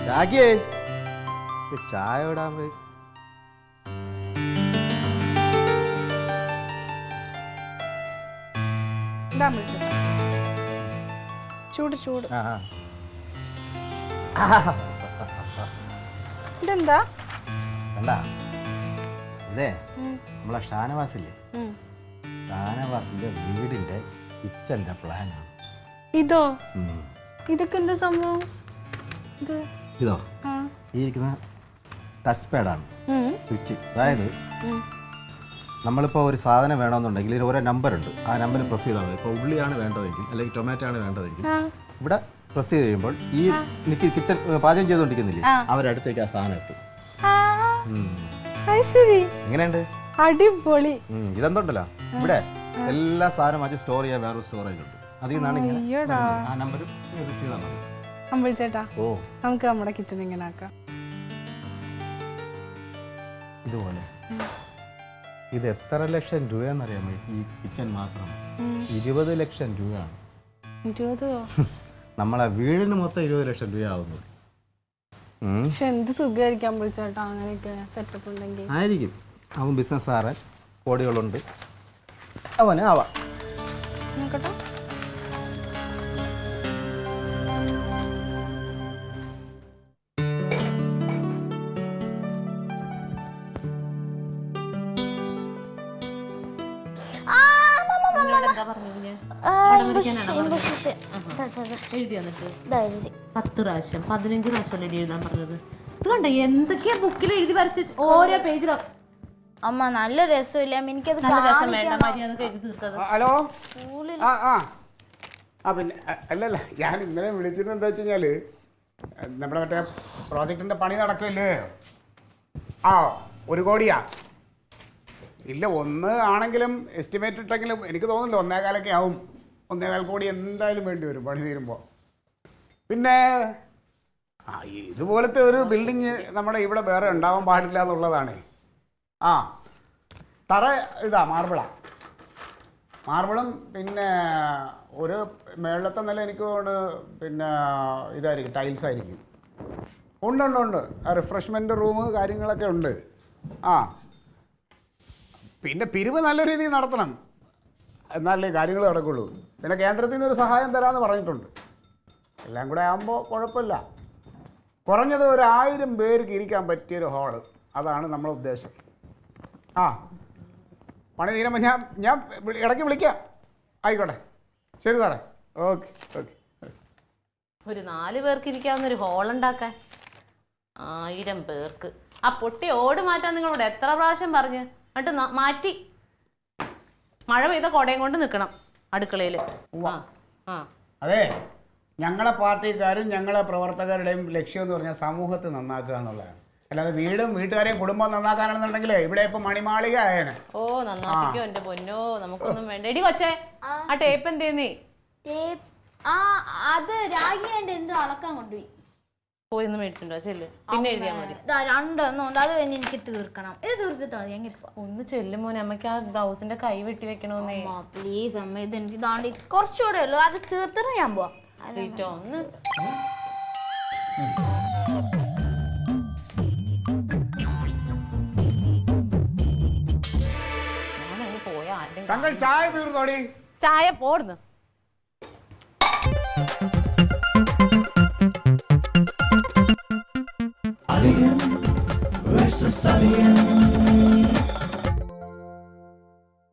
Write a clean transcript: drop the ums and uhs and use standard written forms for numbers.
രാഗിയേ ചായ ഇടാൻ പോയി. ചൂട് ചൂട്. ഇതെന്താ? കണ്ടാ ഇതേ നമ്മളെ ഷാനവാസില്ലേ, ഷാനവാസിന്റെ വീടിന്റെ കിച്ചന്റെ പ്ലാനാണ്. ഇതോ? ഇതൊക്കെ എന്താ സംഭവം? ഇതോ ഈ ഇരിക്കുന്ന ടച്ച് പാഡാണ്, സ്വിച്ച്. അതായത് നമ്മളിപ്പോൾ ഒരു സാധനം വേണമെന്നുണ്ടെങ്കിൽ ഇതിൽ ഓരോ നമ്പറുണ്ട്. ആ നമ്പറിൽ പ്രസ് ചെയ്താൽ മതി. ഇപ്പോൾ ഉള്ളിയാണ് വേണ്ടതെങ്കിൽ അല്ലെങ്കിൽ ടൊമാറ്റോ ആണ് വേണ്ടതെങ്കിൽ ഇവിടെ പ്രസ് ചെയ്ത് കഴിയുമ്പോൾ ഈ എനിക്ക് കിച്ചൺ പാചകം ചെയ്തുകൊണ്ടിരിക്കുന്നില്ലേ, അവരടുത്തേക്ക് ആ സാധനം എത്തും. എങ്ങനെയുണ്ട്? അടിപൊളി. ഇതെന്തുണ്ടല്ലോ ഇവിടെ എല്ലാ സാധനം മാറ്റി സ്റ്റോർ ചെയ്യാൻ വേറൊരു സ്റ്റോറേജ് ഉണ്ട്. അതിൽ നിന്നാണ് ആ നമ്പർ ചെയ്താൽ മതി. അമ്പിളിച്ചേട്ടാ, നമുക്ക് നമ്മുടെ കിച്ചൺ ഇങ്ങനെ ആക്കാം. ഇതുപോലെ ഇത് എത്ര ലക്ഷം രൂപയെന്നറിയാമോ ഈ കിച്ചൺ മാത്രം? 20 ലക്ഷം രൂപയാണ്. 20? നമ്മളെ വീടിന് മൊത്തം 20 ലക്ഷം രൂപയാവുന്നു. പക്ഷെ എന്ത് സുഖമായിരിക്കും അമ്പിളിച്ചേട്ടാ അങ്ങനെയൊക്കെ സെറ്റപ്പ് ഉണ്ടെങ്കിൽ. ആയിരിക്കും. അവൻ ബിസിനസ് ആറാൻ കോടികളുണ്ട്, അവന് ആവാം. നോക്കട്ടെ. എഴുതി വന്നിട്ട് 10 പ്രാവശ്യം 15 പ്രാവശ്യം എഴുതാൻ പറഞ്ഞത്. ഇത് കണ്ടോ എന്തൊക്കെയാ ബുക്കിൽ എഴുതി വരച്ച് ഓരോ പേജിലോ. അമ്മ നല്ല രസമില്ല, എനിക്കത് ഹലോ. പിന്നെ അല്ലല്ല, ഞാൻ ഇന്നലെ വിളിച്ചിരുന്നത് എന്താ വെച്ച് കഴിഞ്ഞാൽ നമ്മുടെ മറ്റേ പ്രോജക്റ്റിൻ്റെ പണി നടക്കില്ലേ. 1 കോടിയാ. ഇല്ല, 1 ആണെങ്കിലും എസ്റ്റിമേറ്റ് ഇട്ടെങ്കിലും എനിക്ക് തോന്നുന്നില്ല 1.25 ആവും. 1.25 കോടി എന്തായാലും വേണ്ടി വരും പണി തീരുമ്പോൾ. പിന്നെ ഇതുപോലത്തെ ഒരു ബിൽഡിങ് നമ്മുടെ ഇവിടെ വേറെ ഉണ്ടാവാൻ പാടില്ല എന്നുള്ളതാണ്. തറ ഇതാ മാർബിളും പിന്നെ ഒരു മേളത്തെ നില എനിക്ക് പിന്നെ ഇതായിരിക്കും, ടൈൽസ് ആയിരിക്കും. ഉണ്ട്. റിഫ്രഷ്മെൻറ്റ് റൂം കാര്യങ്ങളൊക്കെ ഉണ്ട്. പിന്നെ പിരിവ് നല്ല രീതിയിൽ നടത്തണം, എന്നാലേ കാര്യങ്ങൾ നടക്കുള്ളൂ. പിന്നെ കേന്ദ്രത്തിൽ നിന്നൊരു സഹായം തരാമെന്ന് പറഞ്ഞിട്ടുണ്ട്. എല്ലാം കൂടെ ആകുമ്പോൾ കുഴപ്പമില്ല. കുറഞ്ഞത് 1000 പേർക്ക് ഇരിക്കാൻ പറ്റിയൊരു ഹാള്, അതാണ് നമ്മളെ ഉദ്ദേശം. പണി തീരുമ്പോൾ ഞാൻ ഇടയ്ക്ക് വിളിക്കാം. ആയിക്കോട്ടെ, ശരി സാറേ. ഓക്കെ. ഒരു 4 പേർക്ക് ഇരിക്കാവുന്നൊരു ഹോൾ ഉണ്ടാക്കാൻ 1000 പേർക്ക്. ആ പൊട്ടി ഓട് മാറ്റാൻ നിങ്ങളോട് എത്ര പ്രാവശ്യം പറഞ്ഞ്? എന്നിട്ട് മാറ്റി മഴ പെയ്ത കുടയും കൊണ്ട് നിൽക്കണം അടുക്കളയിൽ. അതെ, ഞങ്ങളെ പാർട്ടിക്കാരും ഞങ്ങളെ പ്രവർത്തകരുടെയും ലക്ഷ്യം എന്ന് പറഞ്ഞാൽ സമൂഹത്തെ നന്നാക്കുക എന്നുള്ളതാണ്. അല്ലാതെ വീടും വീട്ടുകാരെയും കുടുംബം നന്നാക്കാനാണെന്നുണ്ടെങ്കിൽ ഇവിടെ ഇപ്പൊ മണിമാളിക ആയേനെ. നന്നാക്കിക്കോ എന്റെ പൊന്നോ, നമുക്കൊന്നും വേണ്ട. എടി കൊച്ചേ, ആ ടേപ്പ് എന്തേന്നേ? അത് രാഗി എന്റെ എന്തോ അളക്കാൻ കൊണ്ടുപോയി. പോയി ഒന്ന് മേടിച്ചിട്ടുണ്ടോ? ചെല്ല്, പിന്നെ എഴുതിയാൽ മതി. 2 ഉണ്ട്, അത് കഴിഞ്ഞ് എനിക്ക് തീർക്കണം. ഇത് തീർത്തിട്ടോ മതി. എങ്ങനെ ഒന്ന് ചെല്ലും മോനെ, അമ്മയ്ക്ക് ആ ബ്ലൗസിന്റെ കൈ വെട്ടി വെക്കണോന്നേ. പ്ലീസ് അമ്മ, ഇത് എനിക്ക് താണ്ടി കുറച്ചുകൂടെ ഉള്ളു, അത് തീർത്തിട്ട് ഞാൻ പോവാം. ഒന്ന് പോയാ ചായ തീർന്നോടി. ചായ പോടുന്നു. Alien versus Alien.